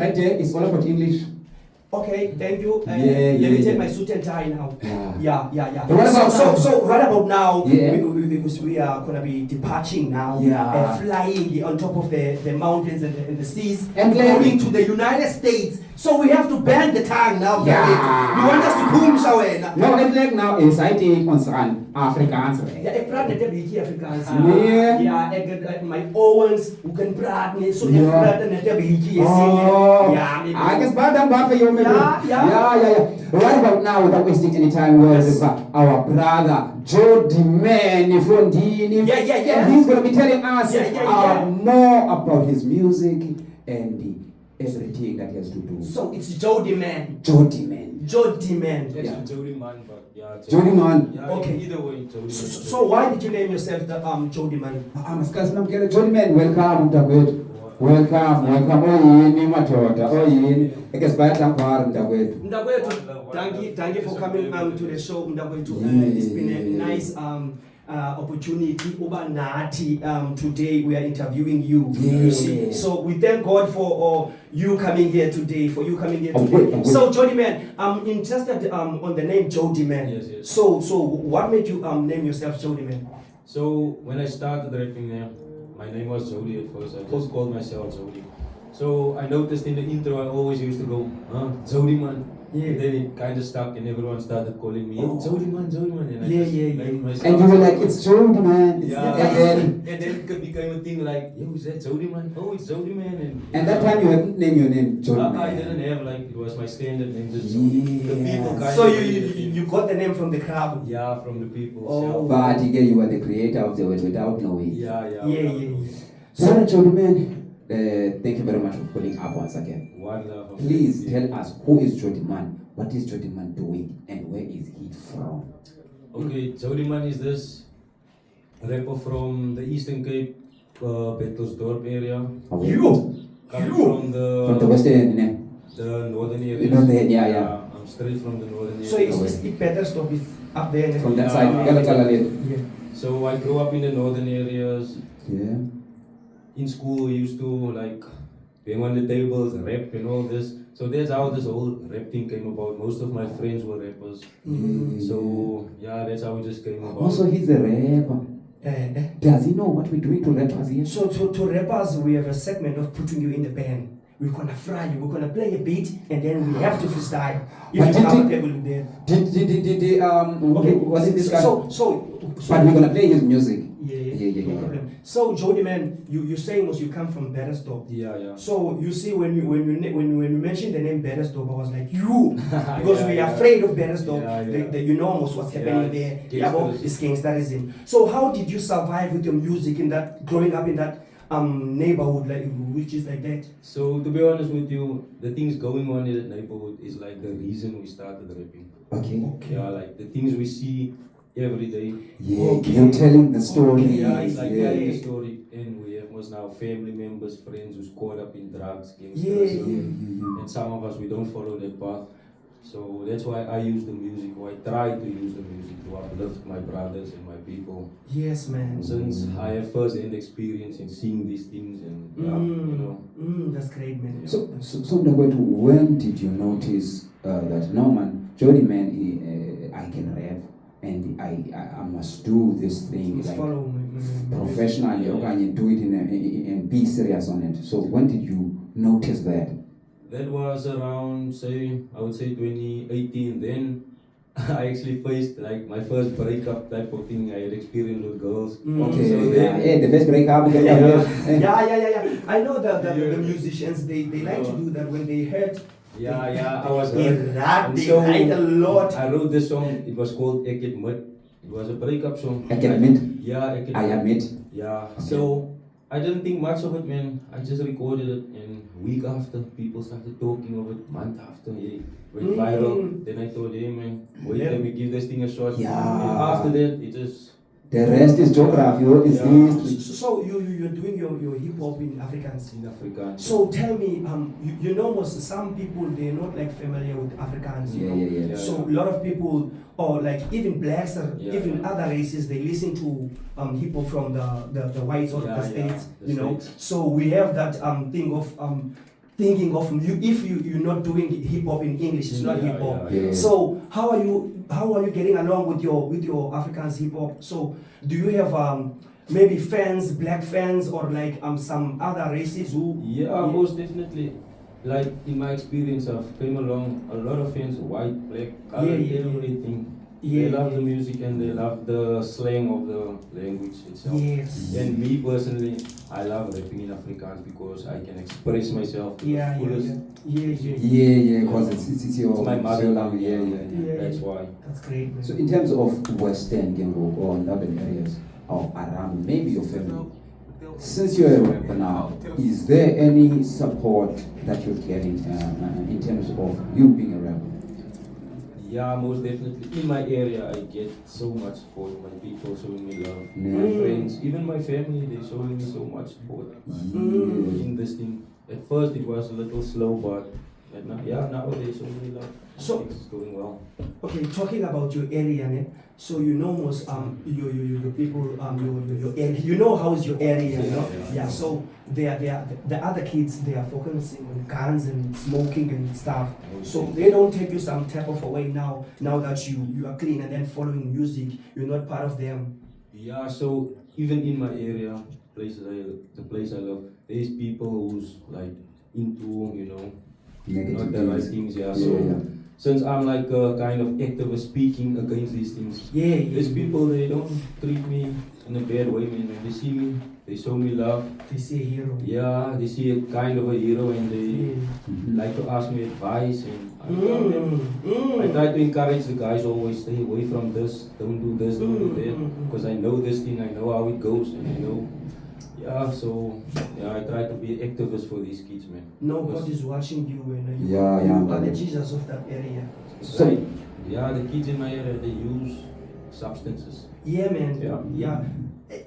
right there is all about English. Okay, thank you. Let Yeah, me take yeah. my suit and tie now. Yeah. Yeah. But what about now? So right about now, Yeah. because we are gonna be departing now, Yeah. flying on top of the mountains and the seas, And going to the United States. So we have to bend the tongue now. Yeah. You want us to boom somewhere? No, het lijkt nou is hij tegen ons aan Afrikaans. Ja, ik praat net een beetje Afrikaans. Nee. Ja, mijn Owens, hoe kan praten? Zo ik Ja. praat net een beetje. Oh, Ja, I guess bad and bad for you, maybe. Yeah. What about now, without wasting any time, Yes. our brother JodiMan from Dini? Yeah. And he's going to be telling us Yeah. more about his music and everything that he has to do. So it's JodiMan. JodiMan. JodiMan. Yes, Yeah. JodiMan, but yeah. JodiMan. Yeah, Okay. either way, JodiMan. So why did you name yourself the JodiMan? JodiMan, welcome, mntakwethu. Welcome. Oyini madoda, oyini. Eke sibayathankwara mntakwethu. Mntakwethu, thank you for coming to the show, Mntakwethu. It's been a nice opportunity. Uba nathi, today we are interviewing you. Yeah. You see, so we thank God for you coming here today. Okay. So JodiMan, I'm interested on the name JodiMan. Yes. So what made you name yourself JodiMan? So when I started rapping there, my name was Jodi at first. I just called myself Jodi. So I noticed in the intro I always used to go, JodiMan. Yeah. And then it kind of stuck and everyone started calling me, Oh. JodiMan. And I Yeah, just yeah. named myself. And you were like, it's JodiMan. And then it became a thing like, yo, is that JodiMan? Oh, it's JodiMan. And that time you hadn't named your name JodiMan. I didn't have like, it was my standard name. Just Yeah. the people kind So of you got the name from the crowd. Yeah, from the people. Oh. But again, you were the creator of the word without knowing. Yeah. Yeah. So, JodiMan, thank you very much for pulling up once again. One love. Please tell us, who is JodiMan? What is JodiMan doing? And where is he from? Okay, JodiMan is this rapper from the Eastern Cape, Bettelsdorp area. Okay. Coming from From the western, the northern area. You know the- yeah. I'm straight from the northern area. So it's better stop is up there. from that Yeah. side. Galakalalid. Yeah. So I grew up in the northern areas. Yeah. In school, we used to like bang on the tables, rap and all this. So that's how this whole rap thing came about. Most of my friends were rappers. So yeah, that's how it just came about. Also, he's a rapper. Does he know what we're doing to rappers here? So to rappers, we have a segment of putting you in the band. We're gonna fry you. We're gonna play a beat, and then we have to freestyle. If But you did have he- a table in there. Okay, was it this guy? So But we're gonna play his music. Yeah. No problem. So JodiMan, you saying was you come from Bettelsdorp. Yeah. So you see when you mentioned the name Bettelsdorp, I was like you because we are Yeah. afraid of Bettelsdorp. Yeah. You know almost what's happening Yeah, there. it's Yeah, well, gangsterism. it's gangsterism. So how did you survive with your music in that growing up in that neighborhood like which is like that? So to be honest with you, the things going on in that neighborhood is like the reason we started rapping. Okay. Yeah, like the things we see every day. Yeah, Okay. you're telling the story. Okay. Yeah, it's like yeah. telling the story, and we have most now family members, friends who's caught up in drugs, Yeah. gangsterism, and some of us we don't follow that path. So that's why I use the music, or I try to use the music to uplift my brothers and my people. Yes, man. Since I have first-hand experience in seeing these things, and you know. That's great, man. So when did you notice that no man, JodiMan, I can rap and I must do this thing Must like follow my professionally, or can you do it and be serious on it? So when did you notice that? That was around, I would say 2018. Then I actually faced like my first breakup type of thing. I had experience with girls. Okay, So then, the best breakup. Yeah. I know the Yeah. musicians they like to do that when they hurt. yeah, I was They hurt. rap, And they so write a lot. I wrote this song. It was called Ek Het Mid. It was a breakup song. I can admit, Yeah, Ek Het I Mid. admit. Yeah. So I didn't think much of it, man. I just recorded it, and week after, people started talking of it. Month after, it went viral. Then I thought, hey, man, wait, Yeah. let me give this thing a shot. Yeah. And after that, it just The rest is geography. It's Yeah. history. So you're doing your hip hop in Afrikaans. in Africa. So tell me, you know most some people they're not like familiar with Afrikaans. You know? Yeah. So a lot of people, or like even blacks or Yeah. even other races, they listen to hip hop from the whites or Yeah, the states. the You know. States. So we have that thing of thinking of you if you're not doing hip hop in English, it's not Yeah, hip hop. yeah. So how are you getting along with your Afrikaans hip hop? So do you have maybe fans, black fans, or like some other races who? Yeah, most definitely. Like in my experience, I've came along a lot of fans, white, black, color, everything. Yeah, They love the yeah. music and they love the slang of the language itself. Yes. And me personally, I love rapping in Afrikaans because I can express myself to Yeah, the yeah, fullest. Yeah, because it's your It's my mother your tongue, yeah. Yeah. That's why. That's great, man. So in terms of Western Gengo or urban areas of around maybe your family, since you're a rapper now, is there any support that you're getting in terms of you being a rapper? Yeah, most definitely. In my area, I get so much support. My people showing me love. Yeah. My friends, even my family, they showing me so much support. In this thing. At first, it was a little slow, but now they show me love. So- It's going well. Okay, talking about your area, man. So you know most your people your area. You know how's your area, you know? Yeah. So the other kids, they are focusing on guns and smoking and stuff. So they don't take you some type of away now that you are clean and then following music. You're not part of them. Yeah, so even in my area, the place I love, there's people who's like into, Negative not the right things. things. Yeah, Yeah, so yeah. since I'm like a kind of activist speaking against these things, Yeah, these people, they don't treat me in a bad way, man. When they see me, they show me love. They say hero. Yeah, they see a kind of a hero and they Yeah. like to ask me advice and I tell them. I Mm. try to encourage the guys always stay away from this, don't do this, don't do that, because I know this thing, I know how it goes, and I know. I try to be activist for these kids, man. No, Because- God is watching you and Yeah, you yeah, are the man. Jesus of that area. So the kids in my area, they use substances. Yeah, man. Yeah.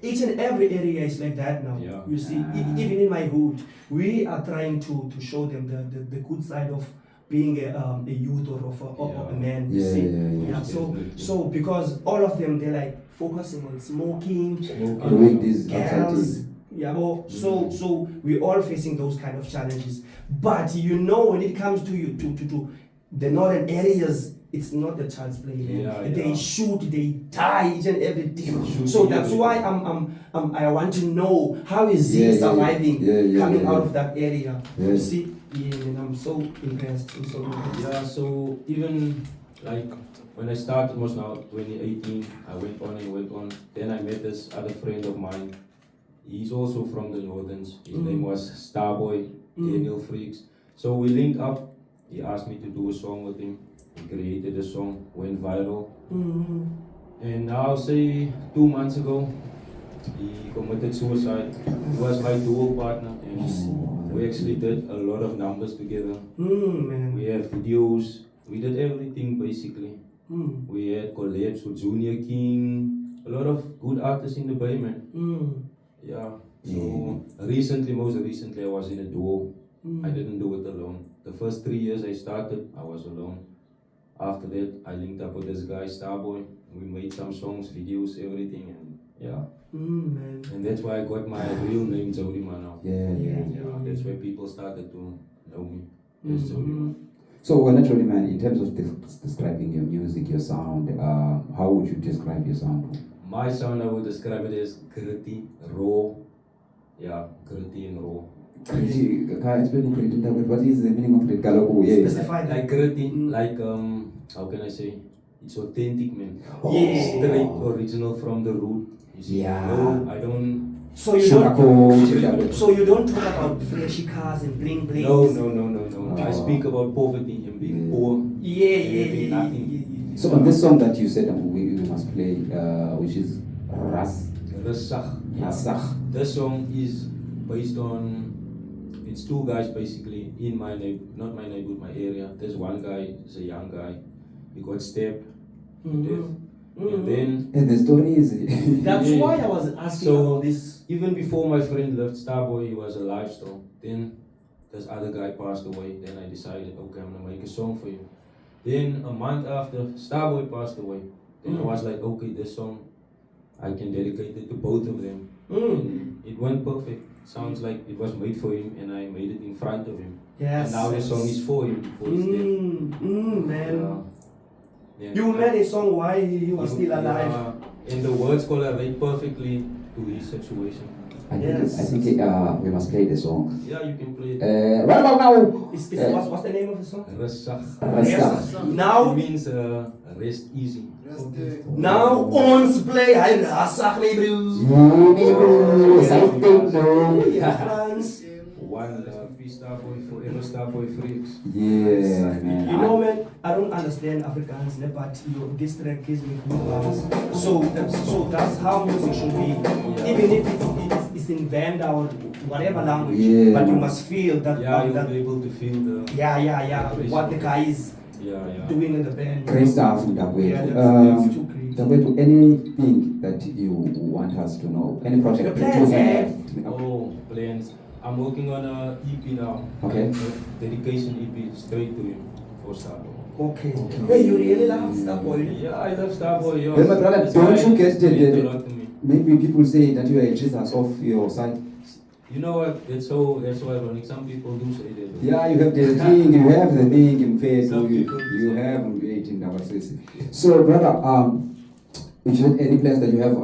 Each and every area is like that now. Yeah. You see, even in my hood, we are trying to show them the good side of being a youth or of a man. You Yeah, see, yeah, yeah. So Definitely. because all of them, they're like focusing on smoking, doing this outside girls. things. Yeah, well, so we're all facing those kind of challenges. But when it comes to you to the northern areas, it's not the child's play. Man. Yeah, They yeah. shoot, they die, each and everything. Shoot So that's everything. why I want to know how is he surviving coming out of that area. You Yeah. see, and I'm so impressed. I'm so impressed. Yeah, so even like when I started was now 2018, I went on. Then I met this other friend of mine. He's also from the Northerns. His name was Starboy, Daniel Freaks. So we linked up. He asked me to do a song with him. We created a song, went viral. And now say 2 months ago, he committed suicide. He was my duo partner and we actually did a lot of numbers together. Man. We had videos, we did everything basically. Mm. We had collabs with Junior King, a lot of good artists in the Bay, man. Yeah. So most recently I was in a duo. I didn't do it alone. The first 3 years I started, I was alone. After that, I linked up with this guy, Starboy. We made some songs, videos, everything, and yeah. Man. And that's why I got my real name, JodiMan now. Yeah. That's where people started to know me as JodiMan. So when JodiMan, in terms of describing your music, your sound, how would you describe your sound? My sound, I would describe it as gritty, raw. Yeah, gritty and raw. Can I explain it? What is the meaning of it? Kaloku, yeah. Specify that. Like gritty, like how can I say? It's authentic, man. Yeah. Straight original from the root. You see? Yeah. No, I don't. So you don't talk about flashy cars and bling bling. No. I speak about poverty and being poor. Having nothing. So on this song that you said we must play, which is Rasach. Rasach. This song is based on. It's two guys basically in my neighborhood, not my neighborhood, my area. There's one guy, he's a young guy. He got stabbed to death. And then And the story is That's Yeah. why I was asking So- about this. even before my friend left Starboy, he was alive still. Then this other guy passed away. Then I decided, okay, I'm gonna make a song for you. Then a month after Starboy passed away, then I was like, okay, this song I can dedicate it to both of them. And it went perfect. Sounds like it was made for him, and I made it in front of him. Yes. And now the song is for him. For his death. Man. Yeah. You made a song while he was still alive. Yeah. And the words correlate perfectly to his situation. I Yes. think we must play the song. Yeah, you can play it. Right about now. What's the name of the song? Rasach. Rasach. It Now, means rest easy. now ons play hy rasag my broers. Ja, Frans. One love, be Starboy forever, Starboy freaks. Yeah, man. You know, man, I don't understand Afrikaans, but this track gives me goosebumps. So that's how music should be. Even if it's in Vanda or whatever language, Yeah. but you must feel that. Yeah, you'll that be able to feel the. yeah. What the guy is Yeah. doing in the band. Great stuff, Yeah, Ndakwetu. that's too great. Ndakwetu, anything that you want us to know, any project Your that you plans, have. Oh, plans. I'm working on a EP now. Okay. A dedication EP straight to him for Starboy. Okay. Hey, you really love Starboy? Yeah, I love Starboy. Yeah. Well, my brother, That's don't why you get it meant the- a lot to me. Maybe people say that you are a Jesus of your side. You know what? It's so ironic. Some people do say that. Yeah, you have the thing, you have the thing in face, Some you people do you say have waiting our system. So, brother, if you have any plans that you have,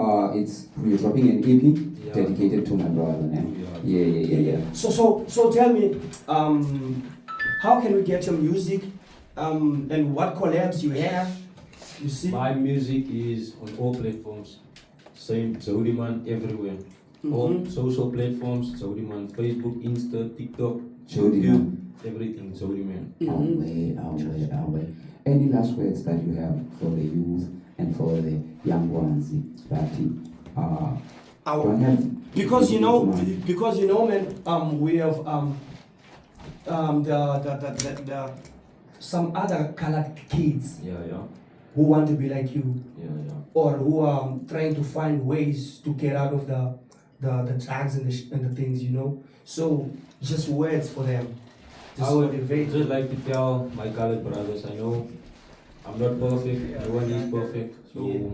you're dropping an EP Yeah. dedicated to my brother, man. Yeah. So tell me, how can we get your music, and what collabs you have? You see? My music is on all platforms. Same JodiMan everywhere. All Mhm. social platforms, JodiMan, Facebook, Insta, TikTok, JodiMan. YouTube, everything, JodiMan. Away. Any last words that you have for the youth and for the young ones that don't have? Because you know, man, we have the some other colored kids Yeah. who want to be like you, Yeah. or who are trying to find ways to get out of the drugs and the things, you know. So just words for them. Just I would motivate. just like to tell my colored brothers, I know I'm not perfect, no one is perfect. So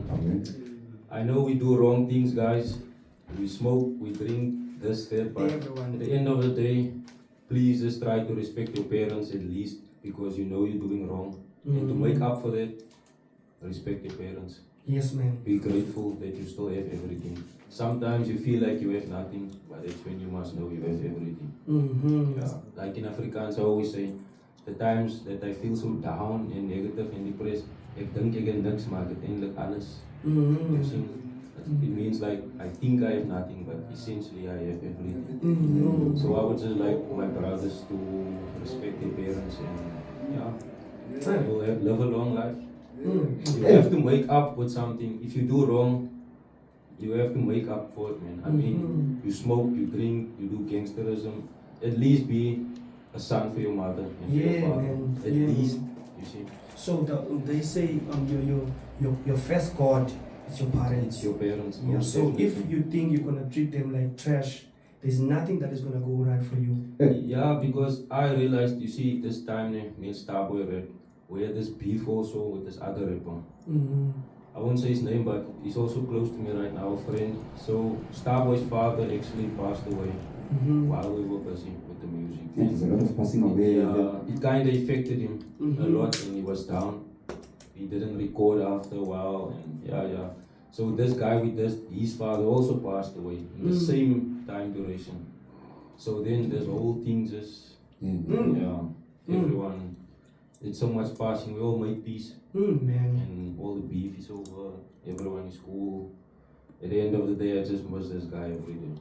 I know we do wrong things, guys. We smoke, we drink, this, that, but Everyone. at the end of the day, please just try to respect your parents at least, because you know you're doing wrong. And to make up for that, respect your parents. Yes, man. Be grateful that you still have everything. Sometimes you feel like you have nothing, but that's when you must know you have everything. Mm-hmm. Yeah. Like in Afrikaans, I always say, the times that I feel so down and negative and depressed, ek dink ek het niks, maar ek het eintlik alles. Mm-hmm. You see, it means like I think I have nothing, but essentially I have everything. Mm-hmm. So I would just like my brothers to respect their parents and live a long life. Mm. You have to make up with something. If you do wrong, you have to make up for it, man. I mean, you smoke, you drink, you do gangsterism. At least be a son for your mother and for Yeah, your father. man. At Yeah. least, you see, So they say your first God is your parents. it's your parents. Yeah, most so if definitely. you think you're gonna treat them like trash, there's nothing that is gonna go right for you. Yeah, because I realized, you see, this time, me and Starboy rap, we had this beef also with this other rapper. Mm-hmm. I won't say his name, but he's also close to me right now, a friend. So Starboy's father actually passed away Mm-hmm. while we were busy with the music. Yeah, there's a lot of passing away. It kind of affected him a Mhm. lot, and he was down. He didn't record after a while, and yeah. So this guy with this, his father also passed away in the Mm. same time duration. So then this whole thing just, Yeah. Mm. everyone, it's so much passing. We all made peace, Man. and all the beef is over. Everyone is cool. At the end of the day, I just miss this guy every day.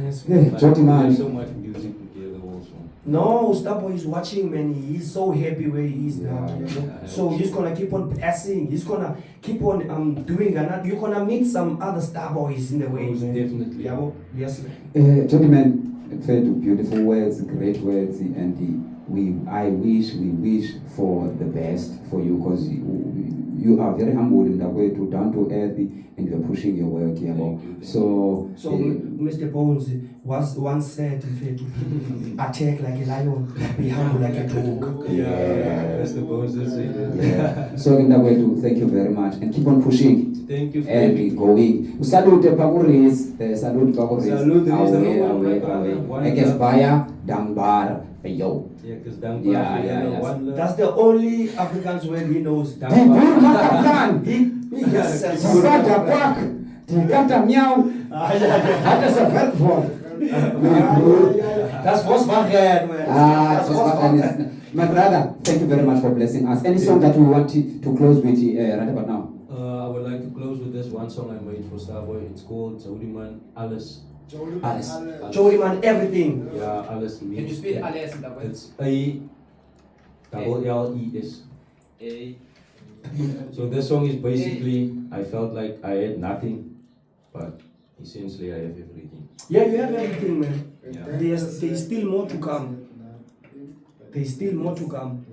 Yes. Yeah, But JodiMan. we have so much music together also. No, Starboy is watching, man. He's so happy where he is now. Yeah. You know? Yeah. So he's gonna keep on passing. He's gonna keep on doing another. You're gonna meet some other Starboys in the way, Most man. definitely. Yeah, well, yes, man. JodiMan, fair to beautiful words, great words, and we wish for the best for you, because you are very humble in that way, to down to earth, and you're pushing your work here. Thank you. So, So Mr. Bones was once said, in fact, attack like a lion, be humble like a dog. That's the bones that say that. yeah. So in that way, too, thank you very much, and keep on pushing. Thank you for having me. And going. Salute Pakuris, salute Pakuris. Salute, there is the Away, number, away, my brother. away. One Ekes love. Baya, Dangbar, Hey, yo. Yeah, because Yeah. one love. That's the only Afrikaans word he knows. Hey, Guru Makakan. He just says Sipata kwak. Tikata miau. Hata sa verb. That's Volkswagen, man. That's Volkswagen. My brother, thank you very much for blessing us. Any song that we want to close with right about now? I would like to close with this one song I made for Starboy. It's called JodiMan, Alles. Alles. JodiMan, everything. Yeah, Alles. Can you spell alias in that way? It's A-double-L-E-S. A. So this song is basically, I felt like I had nothing, but essentially I have everything. Yeah, you have everything, man. Yeah. There's still more to come. There's still more to come.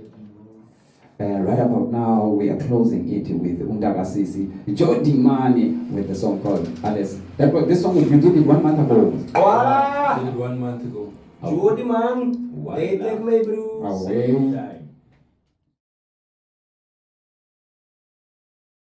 Right about now, we are closing it with Undagasisi, JodiMan with the song called Alice. This song, you did it 1 month ago. I did it 1 month ago. JodiMan, they take me, bro. Away.